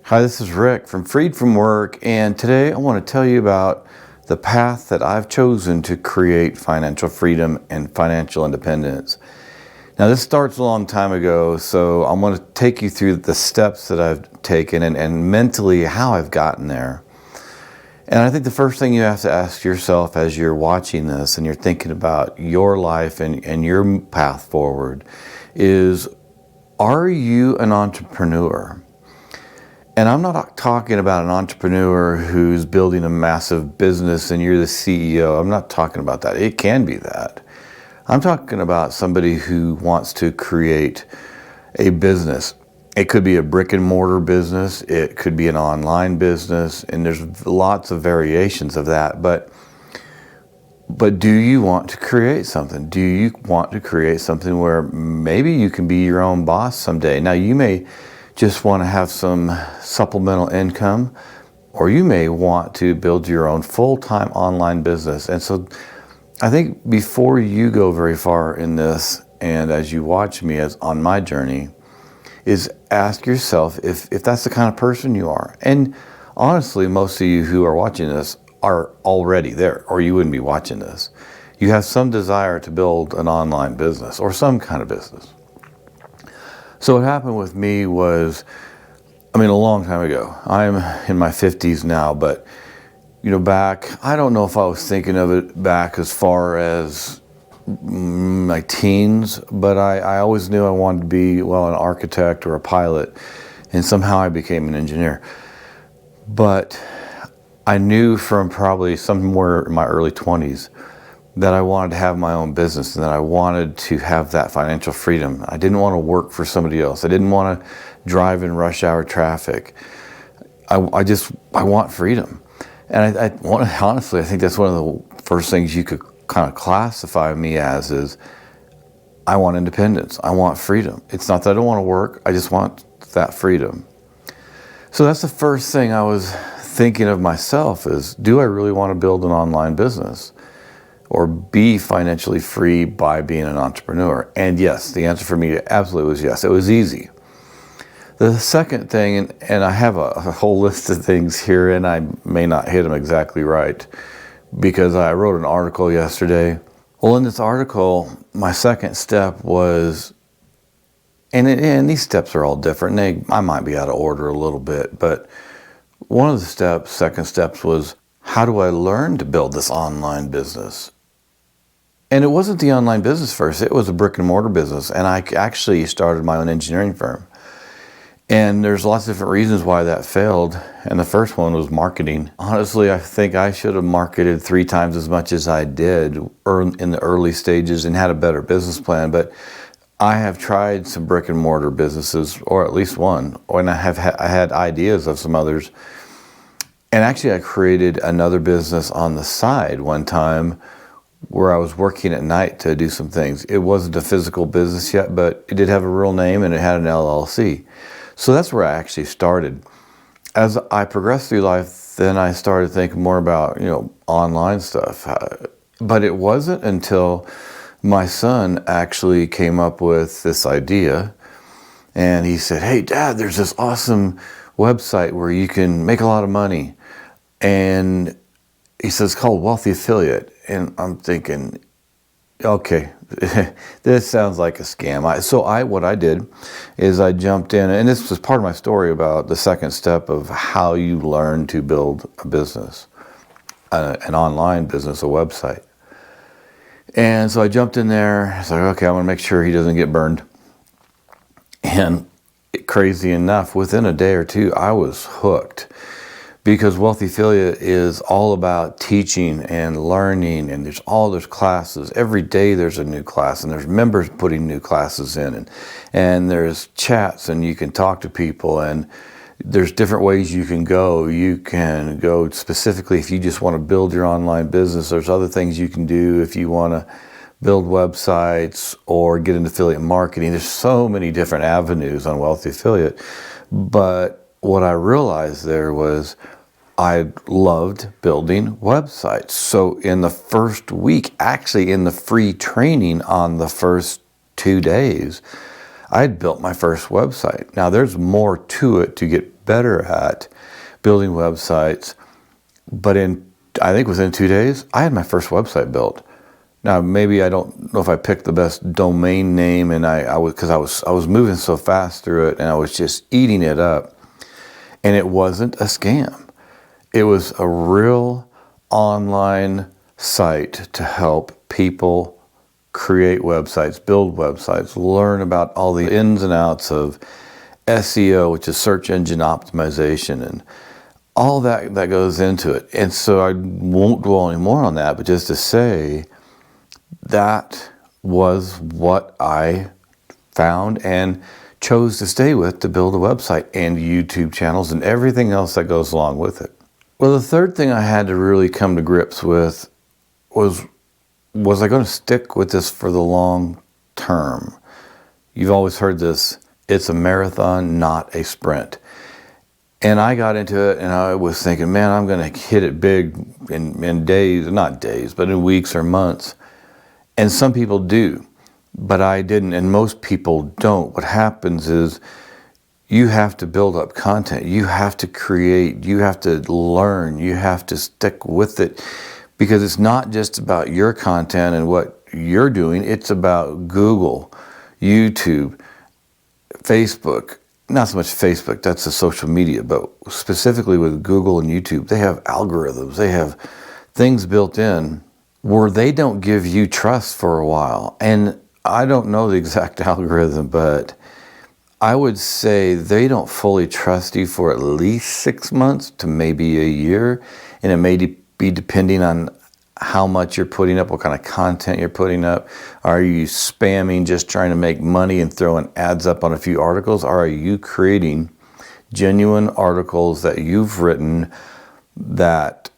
Hi, this is Rick from Freed from Work, and today I want to tell you about the path that I've chosen to create financial freedom and financial independence. Now, this starts a long time ago, so I'm going to take you through the steps that I've taken and mentally how I've gotten there. And I think the first thing you have to ask yourself as you're watching this and you're thinking about your life and your path forward is, are you an entrepreneur? And I'm not talking about an entrepreneur who's building a massive business and you're the CEO. I'm not talking about that. It can be that. I'm talking about somebody who wants to create a business. It could be a brick and mortar business. It could be an online business. And there's lots of variations of that. But do you want to create something? Do you want to create something where maybe you can be your own boss someday? Now, you may just want to have some supplemental income, or you may want to build your own full-time online business. And so I think before you go very far in this, and as you watch me as on my journey, is ask yourself if that's the kind of person you are. And honestly, most of you who are watching this are already there, or you wouldn't be watching this. You have some desire to build an online business or some kind of business. So what happened with me was, a long time ago. I'm in my 50s now, but back, I don't know if I was thinking of it back as far as my teens, but I always knew I wanted to be, an architect or a pilot, and somehow I became an engineer. But I knew from probably somewhere in my early 20s that I wanted to have my own business and that I wanted to have that financial freedom. I didn't want to work for somebody else. I didn't want to drive in rush hour traffic. I want freedom. And honestly, I think that's one of the first things you could kind of classify me as is, I want independence. I want freedom. It's not that I don't want to work. I just want that freedom. So that's the first thing I was thinking of myself is, do I really want to build an online business or be financially free by being an entrepreneur? And yes, the answer for me absolutely was yes. It was easy. The second thing, and I have a whole list of things here, and I may not hit them exactly right because I wrote an article yesterday. Well, in this article, my second step was, and these steps are all different. I might be out of order a little bit, but one of the second steps was, how do I learn to build this online business? And it wasn't the online business first. It was a brick and mortar business. And I actually started my own engineering firm. And there's lots of different reasons why that failed. And the first one was marketing. Honestly, I think I should have marketed 3 times as much as I did in the early stages and had a better business plan. But I have tried some brick and mortar businesses, or at least one, and I had ideas of some others. And actually, I created another business on the side one time where I was working at night to do some things. It wasn't a physical business yet, but it did have a real name and it had an LLC. So that's where I actually started. As I progressed through life, then I started thinking more about, online stuff. But it wasn't until my son actually came up with this idea, and he said, "Hey, Dad, there's this awesome website where you can make a lot of money." And he says, it's called Wealthy Affiliate. And I'm thinking, okay, this sounds like a scam. What I did is I jumped in, and this was part of my story about the second step of how you learn to build a business, an online business, a website. And so I jumped in there. I was like, okay, I'm going to make sure he doesn't get burned. And crazy enough, within a day or two, I was hooked. Because Wealthy Affiliate is all about teaching and learning, and there's classes. Every day there's a new class, and there's members putting new classes in, and there's chats, and you can talk to people, and there's different ways you can go. You can go specifically if you just want to build your online business. There's other things you can do if you want to build websites or get into affiliate marketing. There's so many different avenues on Wealthy Affiliate. But what I realized there was I loved building websites. So in the first week, actually in the free training on the first 2 days, I had built my first website. Now there's more to it to get better at building websites. But I think within 2 days, I had my first website built. Now, maybe I don't know if I picked the best domain name, and I was moving so fast through it, and I was just eating it up. And it wasn't a scam. It was a real online site to help people create websites, build websites, learn about all the ins and outs of SEO, which is search engine optimization, and all that goes into it. And so I won't dwell any more on that, but just to say that was what I found and chose to stay with to build a website and YouTube channels and everything else that goes along with it. Well, the third thing I had to really come to grips with was I going to stick with this for the long term? You've always heard this, it's a marathon, not a sprint. And I got into it and I was thinking, man, I'm going to hit it big in days, not days, but in weeks or months. And some people do, but I didn't, and most people don't. What happens is you have to build up content. You have to create. You have to learn. You have to stick with it, because it's not just about your content and what you're doing. It's about Google, YouTube, Facebook. Not so much Facebook, that's the social media, but specifically with Google and YouTube, they have algorithms. They have things built in where they don't give you trust for a while. And I don't know the exact algorithm, but I would say they don't fully trust you for at least 6 months to maybe a year. And it may be depending on how much you're putting up, what kind of content you're putting up. Are you spamming, just trying to make money and throwing ads up on a few articles? Or are you creating genuine articles that you've written that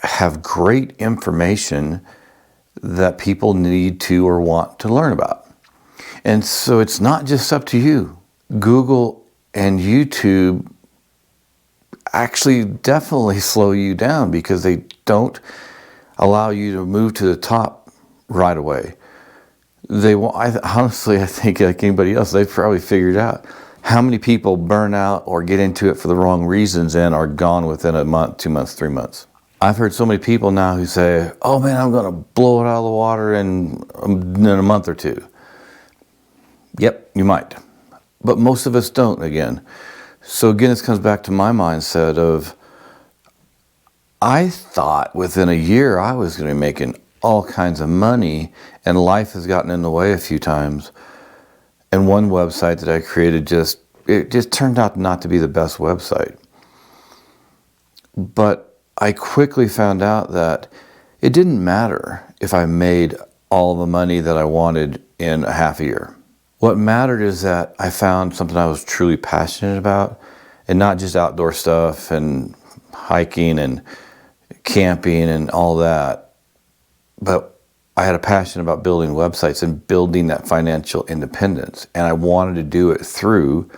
have great information that people need to or want to learn about? And so it's not just up to you. Google and YouTube actually definitely slow you down because they don't allow you to move to the top right away. Honestly, I think like anybody else, they've probably figured out how many people burn out or get into it for the wrong reasons and are gone within a month, 2 months, 3 months. I've heard so many people now who say, oh man, I'm going to blow it out of the water in a month or two. Yep, you might. But most of us don't, again. So again, this comes back to my mindset of, I thought within a year I was going to be making all kinds of money, and life has gotten in the way a few times. And one website that I created it just turned out not to be the best website. But I quickly found out that it didn't matter if I made all the money that I wanted in a half a year. What mattered is that I found something I was truly passionate about, and not just outdoor stuff and hiking and camping and all that, but I had a passion about building websites and building that financial independence. And I wanted to do it through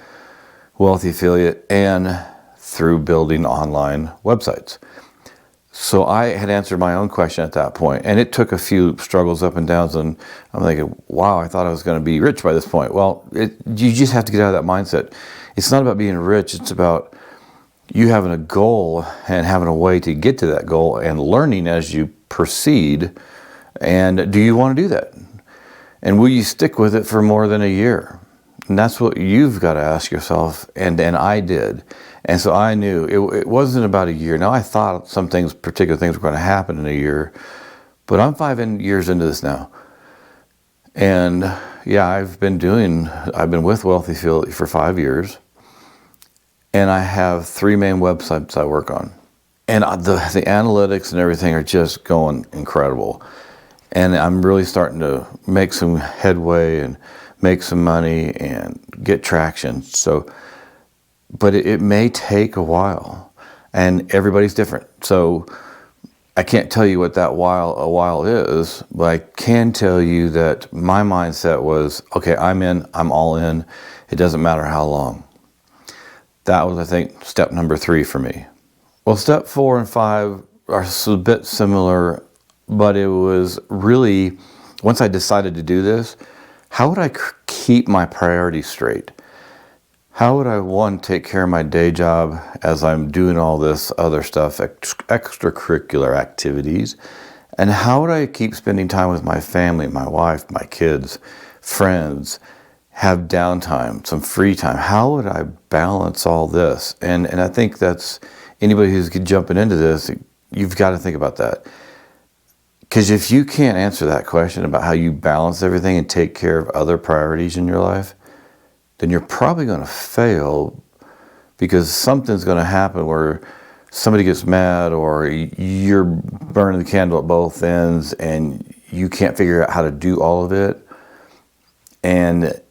Wealthy Affiliate and through building online websites. So I had answered my own question at that point, and it took a few struggles up and downs, and I'm thinking, wow, I thought I was going to be rich by this point. Well, you just have to get out of that mindset. It's not about being rich, it's about you having a goal and having a way to get to that goal and learning as you proceed. And do you want to do that? And will you stick with it for more than a year? And that's what you've got to ask yourself. And I did. And so I knew it wasn't about a year. Now I thought particular things were going to happen in a year, but I'm 5 years into this now. And yeah, I've been with Wealthy Affiliate for 5 years. And I have 3 main websites I work on. And the analytics and everything are just going incredible. And I'm really starting to make some headway and make some money and get traction. But it may take a while, and everybody's different. So I can't tell you what a while is, but I can tell you that my mindset was, okay, I'm all in. It doesn't matter how long. That was, I think, step number 3 for me. Well, step 4 and 5 are a bit similar, but it was really, once I decided to do this, how would I keep my priorities straight? How would I, one, take care of my day job as I'm doing all this other stuff, extracurricular activities? And how would I keep spending time with my family, my wife, my kids, friends, have downtime, some free time? How would I balance all this? And I think that's, anybody who's jumping into this, you've got to think about that. Because if you can't answer that question about how you balance everything and take care of other priorities in your life, then you're probably going to fail, because something's going to happen where somebody gets mad, or you're burning the candle at both ends and you can't figure out how to do all of it, and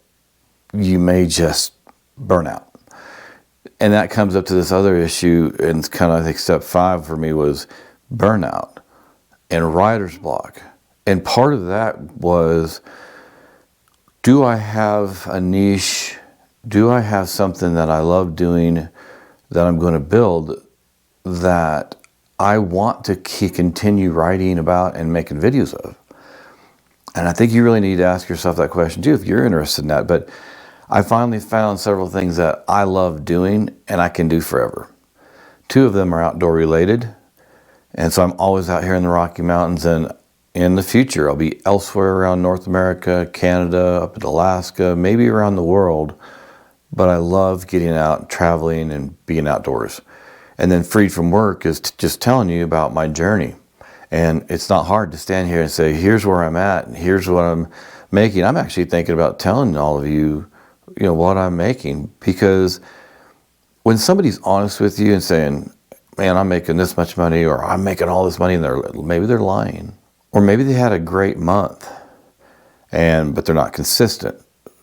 you may just burn out. And that comes up to this other issue, and it's kind of, I think, step 5 for me was burnout and writer's block. And part of that was, do I have a niche? Do I have something that I love doing that I'm going to build that I want to continue writing about and making videos of? And I think you really need to ask yourself that question too, if you're interested in that. But I finally found several things that I love doing and I can do forever. 2 of them are outdoor related. And so I'm always out here in the Rocky Mountains, and in the future I'll be elsewhere around North America, Canada, up in Alaska, maybe around the world. But I love getting out, traveling, and being outdoors. And then Freed from Work is just telling you about my journey. And it's not hard to stand here and say, here's where I'm at, and here's what I'm making. I'm actually thinking about telling all of you, what I'm making. Because when somebody's honest with you and saying, man, I'm making this much money, or I'm making all this money, and maybe they're lying. Or maybe they had a great month, but they're not consistent.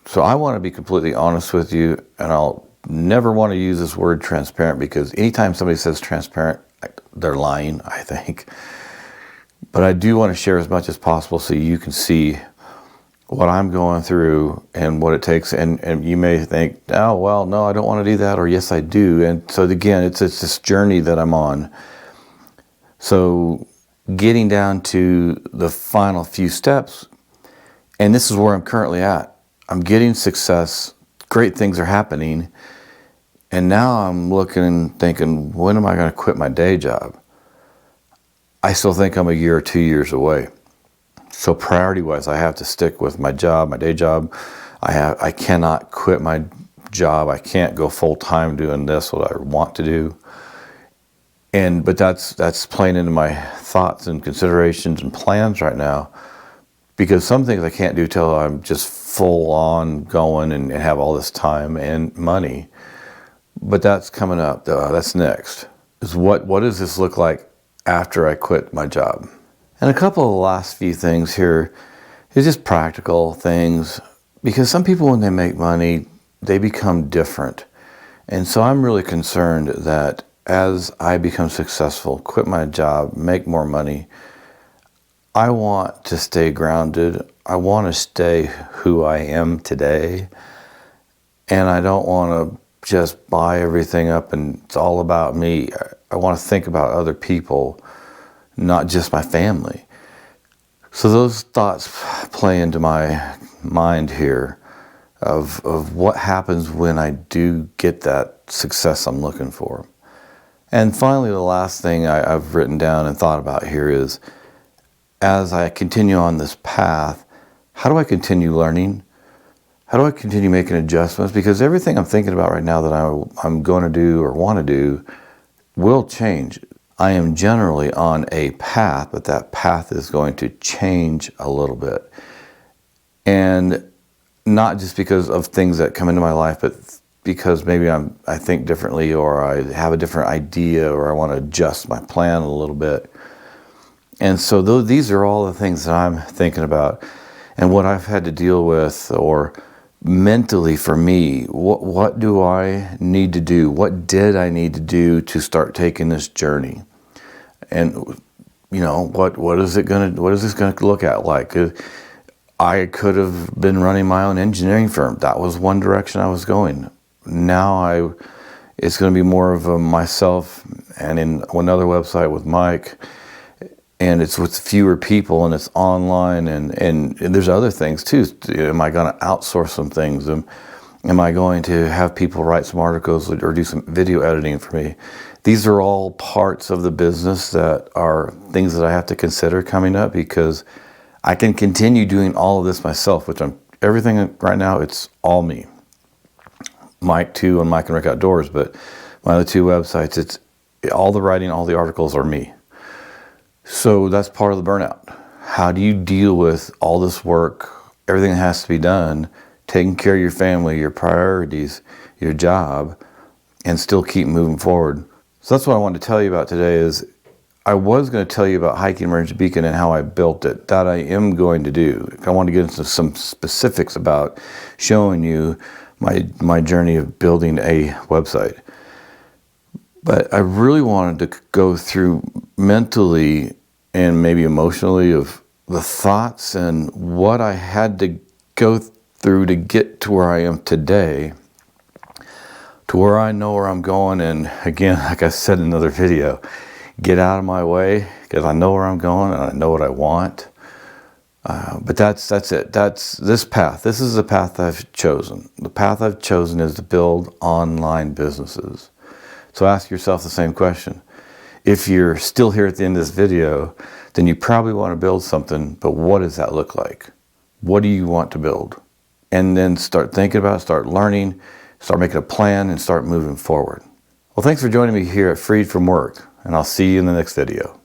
So I want to be completely honest with you, and I'll never want to use this word transparent, because anytime somebody says transparent, they're lying, I think. But I do want to share as much as possible so you can see what I'm going through and what it takes. And you may think, oh, well, no, I don't want to do that, or yes, I do. And so again, it's this journey that I'm on. So getting down to the final few steps, and this is where I'm currently at. I'm getting success, great things are happening, and now I'm looking and thinking, when am I going to quit my day job? I still think I'm a year or 2 years away. So priority-wise, I have to stick with my job, my day job. I cannot quit my job. I can't go full-time doing this, what I want to do. But that's playing into my thoughts and considerations and plans right now, because some things I can't do till I'm just full on going and have all this time and money. But that's coming up. That's next. Is what does this look like after I quit my job? And a couple of the last few things here is just practical things, because some people, when they make money, they become different. And so I'm really concerned that as I become successful, quit my job, make more money, I want to stay grounded. I want to stay who I am today. And I don't want to just buy everything up and it's all about me. I want to think about other people, not just my family. So those thoughts play into my mind here of what happens when I do get that success I'm looking for. And finally, the last thing I've written down and thought about here is, as I continue on this path, how do I continue learning? How do I continue making adjustments? Because everything I'm thinking about right now that I'm going to do or want to do will change. I am generally on a path, but that path is going to change a little bit. And not just because of things that come into my life, but because maybe I think differently, or I have a different idea, or I want to adjust my plan a little bit. And so these are all the things that I'm thinking about, and what I've had to deal with, or mentally for me, what do I need to do? What did I need to do to start taking this journey? And what is this going to look at like? I could have been running my own engineering firm. That was one direction I was going. Now it's going to be more of a myself, and in another website with Mike, and it's with fewer people, and it's online, and there's other things too. Am I going to outsource some things? Am I going to have people write some articles or do some video editing for me? These are all parts of the business that are things that I have to consider coming up, because I can continue doing all of this myself, which everything right now, it's all me. Mike too, and Mike and Rick Outdoors, but my other two websites, it's all the writing, all the articles are me. So that's part of the burnout. How do you deal with all this work, everything that has to be done, taking care of your family, your priorities, your job, and still keep moving forward? So that's what I wanted to tell you about today. Is I was going to tell you about Hiking Emergency Beacon and how I built it. That I am going to do. I want to get into some specifics about showing you my journey of building a website. But I really wanted to go through mentally and maybe emotionally of the thoughts and what I had to go through to get to where I am today, to where I know where I'm going. And again, like I said in another video, get out of my way, because I know where I'm going and I know what I want. But that's it. That's this path. This is the path I've chosen. The path I've chosen is to build online businesses. So ask yourself the same question. If you're still here at the end of this video, then you probably want to build something, but what does that look like? What do you want to build? And then start thinking about it, start learning, start making a plan, and start moving forward. Well, thanks for joining me here at Freed from Work, and I'll see you in the next video.